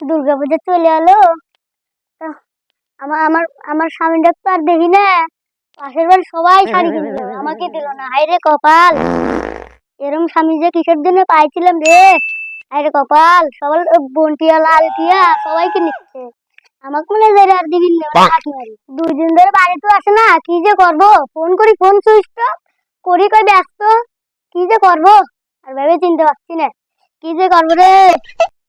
দুর্গাপূজা চলে এলো। আমার আমার আমার স্বামীটা তো আর দেখি না। পাশের বাড়ি সবাই শাড়ি কিনলো, আমাকে দিল না। হায় রে কপাল, এরম স্বামী যে কিসের জন্য পাইছিলাম রে। হায় রে কপাল, সবাই বন্টিয়া লাল টিয়া সবাইকে নিচ্ছে, আমাকে মনে হয় আর দিবি না। দুই দিন ধরে বাড়ি তো আসে না, কি যে করবো। ফোন করি, ফোন সুইচ অফ করি, কই ব্যস্ত। কি যে করবো আর ভেবে চিনতে পারছি না, কি যে করবো রে।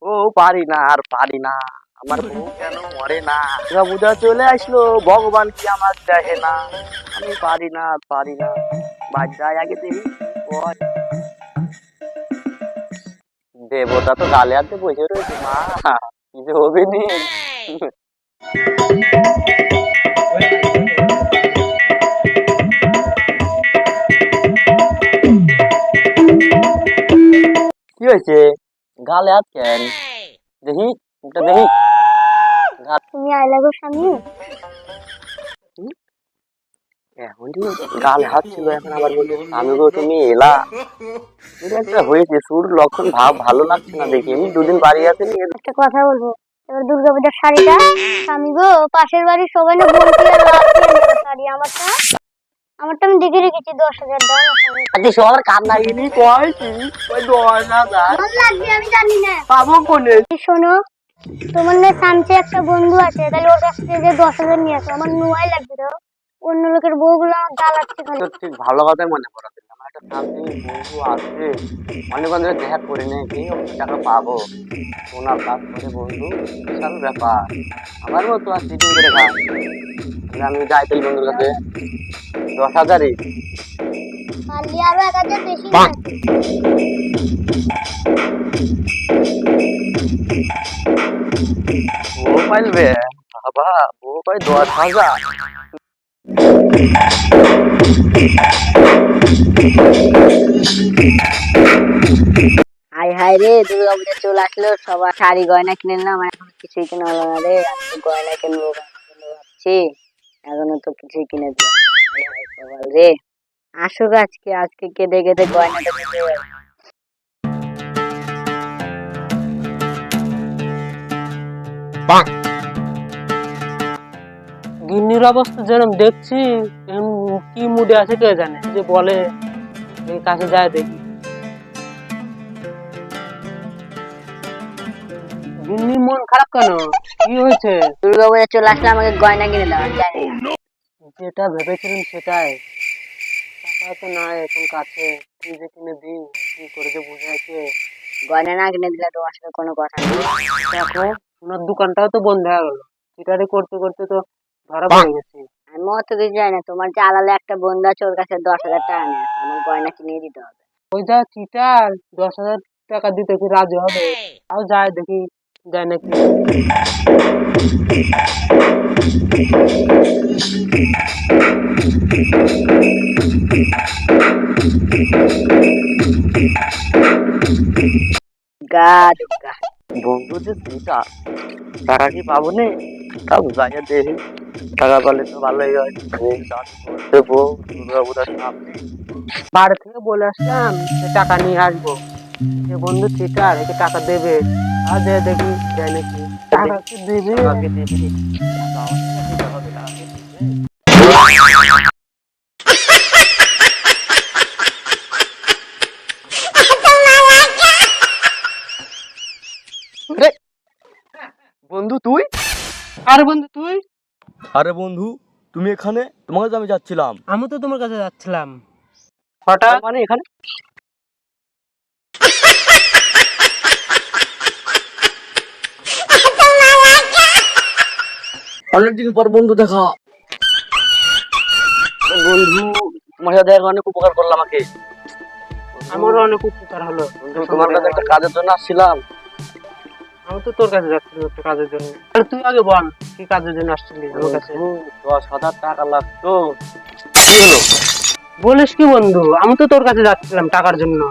ও পারি না, আর পারি না। আমার বউ কেন মরে না? দুর্গাপূজা চলে আসলো, ভগবান কি আমার দেখে না? আমি পারি না, আর পারি না। বাচ্চায় আগে দেখি দেবতা তো গালে হাতে বসে রয়েছে। মা কি যে হবে নি। কি হয়েছে? গালে হাত কেন? দেখি মুখটা দেখি। তুমি আইলা গো স্বামী। এখন গালে হাত ছিল, এখন আবার বলছে আমি গো তুমি এলা। এটা একটা হয়েছে, সুর লক্ষণ ভাব ভালো লাগছে না দেখি। আমি দুদিন বাড়ি আসেনি। একটা কথা বলবো, এবার দুর্গাপূজার শাড়িটা স্বামী গো, পাশের বাড়ির সবাই না বলতে শাড়ি আমারটা আমি দেখে রেখেছি 10,000 দাম। আজকে সবার কান লাগিনি কয় কি ওই 10,000 লাগবে আমি জানি না। পাবো কোনে? শোনো, তোমার না সামনে একটা বন্ধু আছে, তাহলে ওর কাছ থেকে যে 10,000 নিয়ে আসো, আমার নোয়াই লাগবে। তো অন্য লোকের বউগুলো আমার জ্বালাচ্ছে। ঠিক ভালো কথাই মনে করা দিল। আমার একটা সামনে বন্ধু আছে, অনেক বন্ধু দেখা করে নেই, কি টাকা পাবো। ওনার কাজ করে বন্ধু, বিশাল ব্যাপার। আমার মতো আর সিটিং করে খা। আমি যাই তাই বন্ধুর কাছে 10,000-ই পারলি আরো 1,000 বেশি। ও পাইলবে বাবা, ও পাই 10,000। হাই হাই রে, দুর্গাপূজা চলে আসলো, সবার শাড়ি গয়না কিনে নিলাম, এখন কিছুই কিনে হলো না রে। গয়না কিনবো ভাবছি, এখনো তো কিছুই কিনে দিলাম। সবাই রে আসুক, আজকে আজকে কেঁদে কেঁদে গয়নাটা কিনে দেবে। গিন্নির অবস্থা যেরকম দেখছি, কি মুডে আছে কে জানে। যে বলে এই কাছে যায় দেখি। গিন্নির মন খারাপ কেন? কি হয়েছে? দুর্গাপূজা চলে আসলে আমাকে গয়না কিনে দাও, জানি না। যেটা ভেবেছিলেন সেটাই। টাকা তো নাই এখন কাছে, কি যে কিনে দিই, কি করে যে বুঝাইছে। গয়না না কিনে দিলে তোমার সাথে কোনো কথা নেই। দেখো, ওনার দোকানটাও তো বন্ধ হয়ে গেল। চিটারি করতে করতে তো ধরা পড়ে গেছি। আমি অত কিছু জানি না, তোমার যে আলাদা একটা বন্ধু আছে, ওর কাছে 10,000 টাকা নিয়ে আসো, আমার গয়না কিনে দিতে হবে। ওই যা চিটার 10,000 টাকা দিতে কি রাজি হবে? তাও যায় দেখি, যায় নাকি। গা দুর্গা বন্ধু যে চিটা, টাকা কি পাবো নে? তাও যাইয়া দেখি, টাকা পালে তো ভালোই হয়। দেবো দুর্গাপূজার সামনে। বাড়ি থেকে বলে আসলাম যে টাকা নিয়ে আসবো। যে বন্ধু চিটার, একে টাকা দেবে। আর দেখি যায় নাকি। টাকা কি দেবে? টাকাকে দিবি, টাকা আমাকে দিতে হবে, টাকাকে দিবে। রে, বন্ধু তুই? আরে বন্ধু তুই? আরে বন্ধু, তুমি এখানে? তোমার কাছে আমি যাচ্ছিলাম। আমি তো তোমার কাছে যাচ্ছিলাম, হঠাৎ। মানে এখানে অনেকদিন পর বন্ধু দেখা। বন্ধু, তোমার সাথে দেখা অনেক উপকার করলো আমাকে। আমারও অনেক উপকার হলো। বন্ধু, তোমার কাছে একটা কাজের জন্য আসছিলাম। আমি তো তোর কাছে যাচ্ছিলাম একটা কাজের জন্য। আরে তুই আগে বল, কি কাজের জন্য আসছিলি আমার কাছে? 10,000 টাকা লাগতো। কি হলো? বলিস কি বন্ধু, আমি তো তোর কাছে যাচ্ছিলাম টাকার জন্য।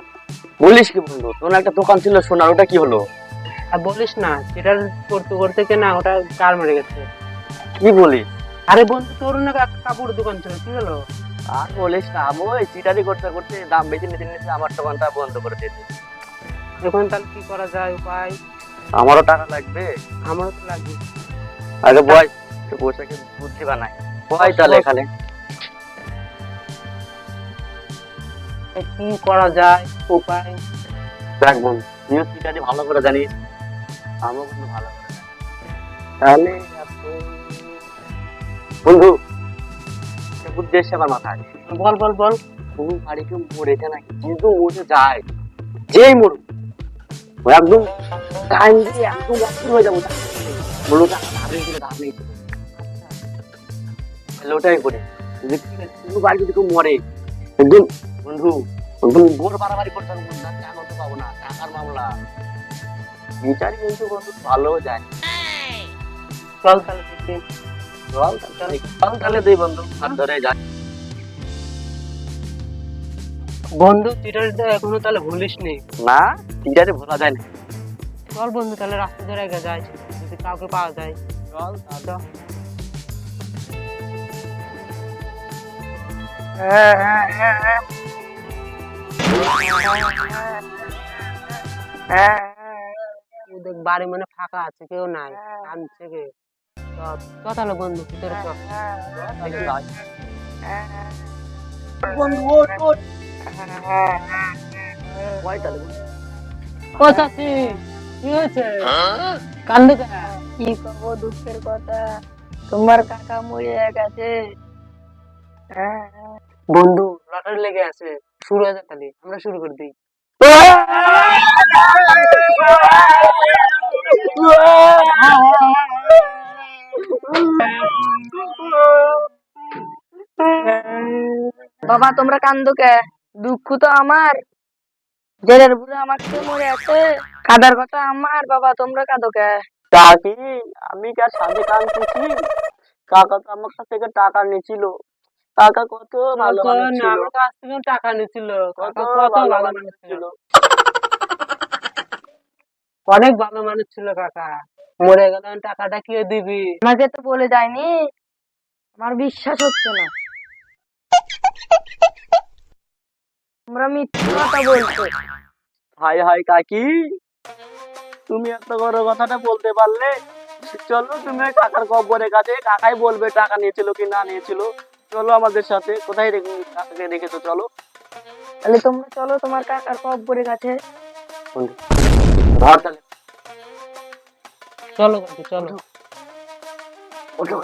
বলিস কি বন্ধু, তোমার একটা দোকান ছিল সোনার, ওটা কি হলো? আর বলিস না, চিটার করতে করতে কেনা ওটা কার মেরে গেছে। কি বলিস? আরে বন্ধু, তোর না একটা কাপড় দোকান ছিল, কি হলো? আর বলিস না, আমি ওই চিটারি করতে করতে দাম বেশি নিতে নিতে আমার দোকানটা বন্ধ করে দিয়েছি। এখন তাহলে কি করা যায় উপায়? আমারও টাকা লাগবে। আমারও তো লাগবে। আগে বয়, বসে বুদ্ধি বানায়। বয় তাহলে এখানে। কি করা যায় উপায়? দেখ বন্ধু, তুইও চিটারি ভালো করে জানিস, আমিও কিন্তু ভালো করে জানি। তাহলে বন্ধু একটা বুদ্ধি এসছে আমার মাথায়। বল বল বল। কোন বাড়িতে মরেছে নাকি, কিন্তু মরে যায়, যেই মরুক ও একদম টাইম দিয়ে একদম অস্থির হয়ে যাবো। বললো টাকা ধারে দিলে ধার নেই, ওটাই করি। যদি ঠিক আছে, কোনো বাড়ি যদি কেউ মরে একদম বন্ধু, একদম বোর বাড়াবাড়ি করতে হবে না, টাকা তো পাবো না, টাকার মামলা। বিচারি কিন্তু বন্ধু ভালো যায়। চল তাহলে দেখি। চল তাহলে দুই বন্ধু হাত ধরে যাই। বন্ধু চিটারিটা এখনো তাহলে ভুলিস নি। না, চিটারি ভোলা যায় না। চল বন্ধু তাহলে রাস্তা ধরে আগে যাই, যদি কাউকে পাওয়া যায়। চল তাহলে। দেখ বাড়ি মানে ফাঁকা আছে, কেউ নাই, আনছে কে। চল তাহলে বন্ধু ভিতরে চল। বন্ধু ওঠ ওঠ। ভয় তাহলে বন্ধু। ও চাচি, কি হয়েছে? কান্দে কেন? কি করবো, দুঃখের কথা, তোমার কাকা মরে গেছে। বন্ধু লটারি লেগে আছে, শুরু হয়ে যাক, তাহলে আমরা শুরু করে দিই। বাবা তোমরা কান্দো কে? দুঃখ তো আমার, জেলের বুড়ো আমার কে মরে আছে, কাদার কথা আমার। বাবা তোমরা কাঁদো কে? কাকি, আমি কি আর সাথে কাঁদতেছি? কাকা তো আমার কাছ থেকে টাকা নিয়েছিল। কাকা কত ভালো মানুষ ছিল, আমার কাছ থেকে টাকা নিয়েছিল, কত কত ভালো ভালো মানুষ মানুষ ছিল। ছিল, অনেক ভালো মানুষ ছিল কাকা। মরে গেল, টাকাটা কি দিবি? আমাকে তো বলে যায়নি, আমার বিশ্বাস হচ্ছে না, তোমরা মিথ্যে কথা বলছো। হাই হাই কাকি, তুমি এত বড় কথাটা বলতে পারলে। চলো তুমি ওই কাকার কবরের কাছে, কাকাই বলবে টাকা নিয়েছিল কি না নিয়েছিল। চলো আমাদের সাথে, কোথায় কাকাকে রেখেছো, চলো। তাহলে তোমরা চলো তোমার কাকার কবরের কাছে। ধর তাহলে, চলো কাকু চলো। ওঠো।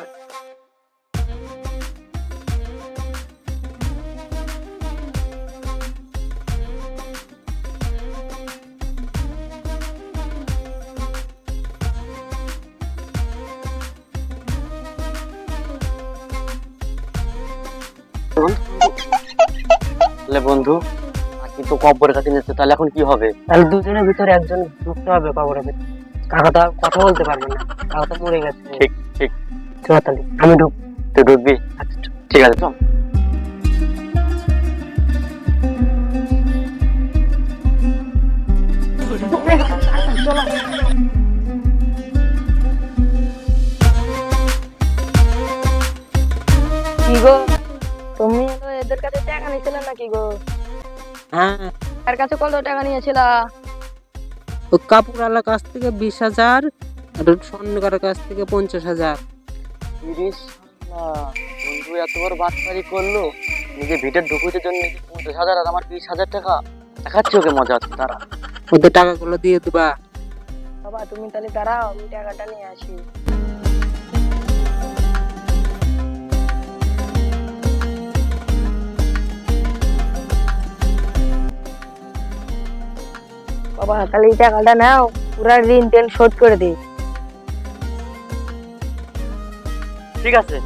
তাহলে বন্ধু, কাকি তো কবরের কাছে নিচ্ছে, তাহলে এখন কি হবে? তাহলে দুজনের ভিতরে একজন ঢুকতে হবে কবরের ভিতরে। কাকা তো আর কথা বলতে পারবে না, কাকা তো মরে গেছে। ঠিক ঠিক। চল তাহলে আমি ঢুক। তুই ঢুকবি? ঠিক আছে চল। কি গো, তুমি তো এদের কাছে টাকা নিয়েছিলে নাকি গো? হ্যাঁ, তার কাছে কত টাকা নিয়েছিলা? ও কাপুরালার কাছ থেকে 20,000, আর স্বর্ণকারের কাছ থেকে 50,000। বন্ধু এত বড় বাটপারি করলো, নিজে ভিটের ঢুকুতের জন্য 50,000 আর আমার 20,000 টাকা দেখাচ্ছে। ওকে মজা আছে, তারা ওদের টাকাগুলো দিয়ে দিবা। বাবা তুমি তাহলে দাঁড়াও, আমি টাকাটা নিয়ে আসি। বাবা তাহলে এই টাকাটা নাও, পুরা ঋণ টেন শোধ করে দিই। ঠিক আছে।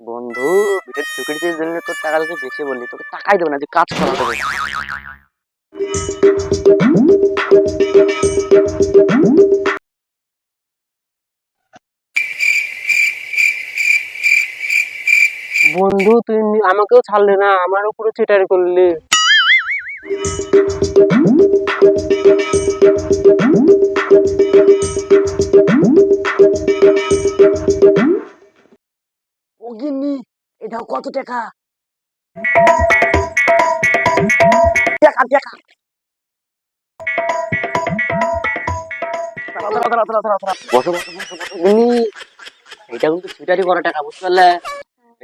বন্ধু ভিটের সিকিউরিটির জন্য তোর টাকা যদি বেশি বললি, তোকে টাকাই দেবো না, যে কাজ করা দেবে। বন্ধু তুই আমাকেও ছাড়লি না, আমার উপরে চিটারি করলি। ও গিন্নি, এটাও কত টাকা? টাকা টাকা বসো বসো বসো বসো গিন্নি, এটা কিন্তু ছিটারি করা টাকা, বুঝতে পারলে?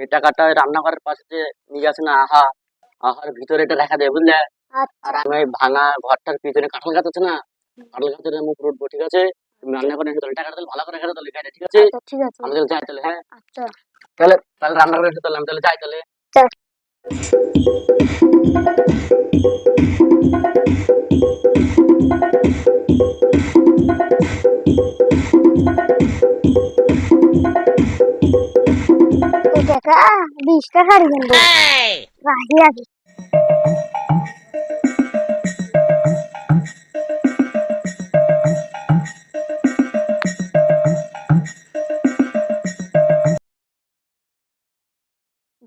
এই টাকাটা রান্নাঘরের পাশে যে নিয়ে আসে না, আহার ভিতরে এটা রাখা দেয়, বুঝলে? আচ্ছা আর আমি ওই ভাঙা ঘরটার পিছনে কাঁঠাল গাছ আছে না, কাঁঠাল গাছের মুখ রোডবো, ঠিক আছে? তুমি রান্না করে রেখে তাহলে টাকাটা তাহলে ভালো করে রেখে দাও, তাহলে গাড়ি, ঠিক আছে? আচ্ছা ঠিক আছে আমি তাহলে যাই তাহলে, হ্যাঁ? আচ্ছা তাহলে তাহলে রান্না করে রেখে তাহলে আমি তাহলে যাই তাহলে। চল। এই টাকা 20টা শাড়ি কিনবো রাহি আগে।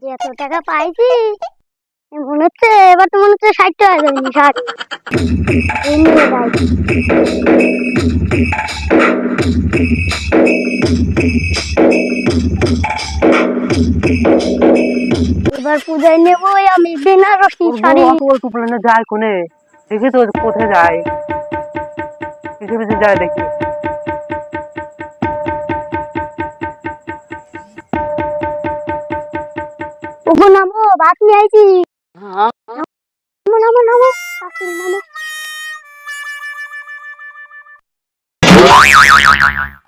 যে এত টাকা পাইছি মনে হচ্ছে এবার তো মনে হচ্ছে 60 টাকা যায়নি 60 এই নিয়ে যাই। এবার পূজায় নেবই আমি বেনারসি শাড়ি। অত অল্প প্লেনে যায় কোনে, দেখি তো কোথায় যায়, পিছে পিছে যায় দেখি। ওগো নামো ভাত নিয়ে আইছি। হ্যাঁ নামো নামো নামো আসুন নামো।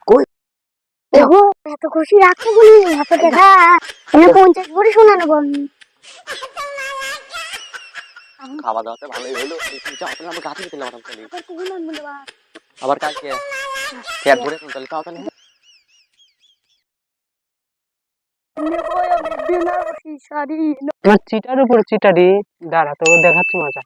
কই? দেখো এত খুশি রাখো বলি এত টাকা আমি 50 ভরি সোনা নেবো আমি। খাওয়া দাওয়াতে ভালোই হলো, তুমি যাও তাহলে আমরা গাছে গেলাম তাহলে, আবার কখন আনবো দেবা? আবার কালকে পেট ভরে তাহলে তাও তাহলে। নেবই আমি বেনারসি শাড়ি। আমার চিটার উপরে চিটারি, দাঁড়া তোকে দেখাচ্ছি মজা।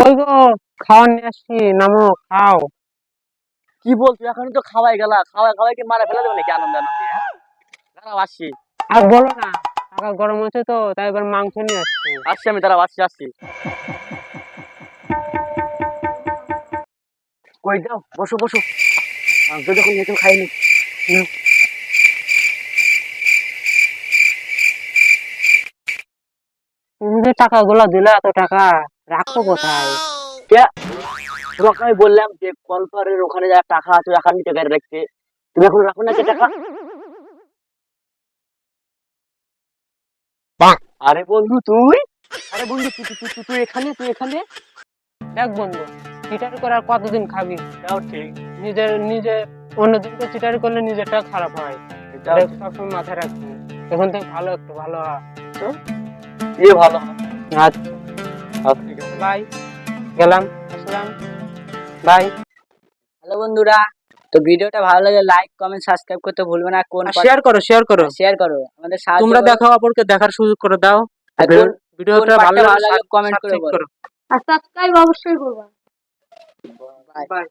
ওই গো, খাওয়ার নিয়ে আসছি, নামো খাও। কি বলছো, এখন তো খাওয়াই গেলা, খাওয়াই কি মারা ফেলে দেবে নাকি আনন্দ আনন্দে, হ্যাঁ? দাঁড়াও আসছি আর বলো না, টাকা গরম হয়েছে তো তাই এবার মাংস নিয়ে আসছি। আসছি আমি, দাঁড়াও আসছি আসছি। কই যাও, বসো বসো, মাংস যখন নিয়ে খাইনি। তুমি যে টাকাগুলো দিলে, এত টাকা রাখো কোথায়? কে? তোমাকে আমি বললাম যে কলপারের ওখানে যা টাকা আছে এখান থেকে টাকা রাখতে, তুমি এখন রাখো না যে টাকা। আরে বন্ধু তুই, আরে বন্ধু তুই এখানে, তুই এখানে। দেখ বন্ধু, চিটারি করার কতদিন খাবি? তাও ঠিক, নিজে অন্যদিনকে চিটারি করলে নিজেরটা খারাপ হয়, এটাও এটা সবসময় মাথায় রাখবি। এখন থেকে একটু ভালো হ। ইয়ে ভালো হয়। আচ্ছা আচ্ছা, ঠিক আছে। বাই, গেলাম, আসলাম, বাই। হ্যালো বন্ধুরা, তো ভিডিওটা ভালো লাগলে লাইক কমেন্ট সাবস্ক্রাইব করতে ভুলবে না। শেয়ার করো শেয়ার করো, আমাদের সাহায্য তোমরা দেখাও, অপরকে দেখার সুযোগ করে দাও। ভিডিওটা ভালো লাগলে কমেন্ট করে বলো। আর সাবস্ক্রাইব অবশ্যই করবা। বাই।